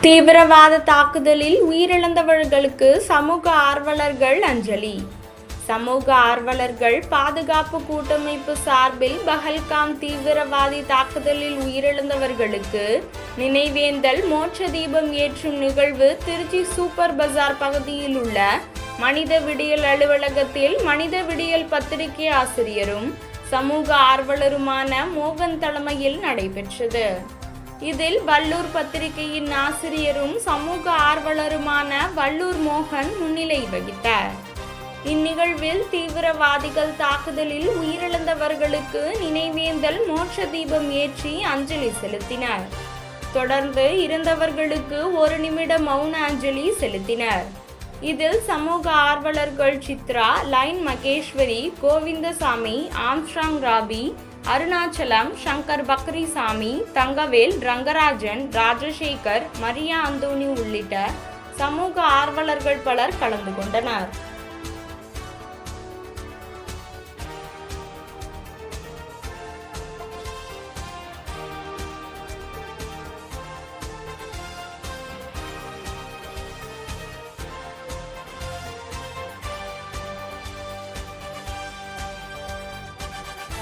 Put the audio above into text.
தீவிரவாத தாக்குதலில் உயிரிழந்தவர்களுக்கு சமூக ஆர்வலர்கள் அஞ்சலி. சமூக ஆர்வலர்கள் பாதுகாப்பு கூட்டமைப்பு சார்பில் பஹல்காம் தீவிரவாதி தாக்குதலில் உயிரிழந்தவர்களுக்கு நினைவேந்தல் மோட்ச தீபம் ஏற்றும் நிகழ்வு திருச்சி சூப்பர் பஜார் பகுதியில் உள்ள மனித விடியல் அலுவலகத்தில் மனித விடியல் பத்திரிகை ஆசிரியரும் சமூக ஆர்வலருமான மோகன் தலைமையில் நடைபெற்றது. இதில் வல்லூர் பத்திரிகையின் ஆசிரியரும் சமூக ஆர்வலருமான வல்லூர் மோகன் முன்னிலை வகித்தார். இந்நிகழ்வில் தீவிரவாதிகள் தாக்குதலில் உயிரிழந்தவர்களுக்கு நினைவேந்தல் மோட்ச தீபம் ஏற்றி அஞ்சலி செலுத்தினர். தொடர்ந்து இறந்தவர்களுக்கு 1 நிமிட மௌன அஞ்சலி செலுத்தினர். இதில் சமூக ஆர்வலர்கள் சித்ரா, லைன் மகேஸ்வரி, கோவிந்தசாமி, ஆம்ஸ்ட்ராங் ராபி, அருணாச்சலம், சங்கர் பக்ரிசாமி, தங்கவேல், ரங்கராஜன், ராஜசேகர், மரியா அந்தோணி உள்ளிட்ட சமூக ஆர்வலர்கள் பலர் கலந்து கொண்டனர்.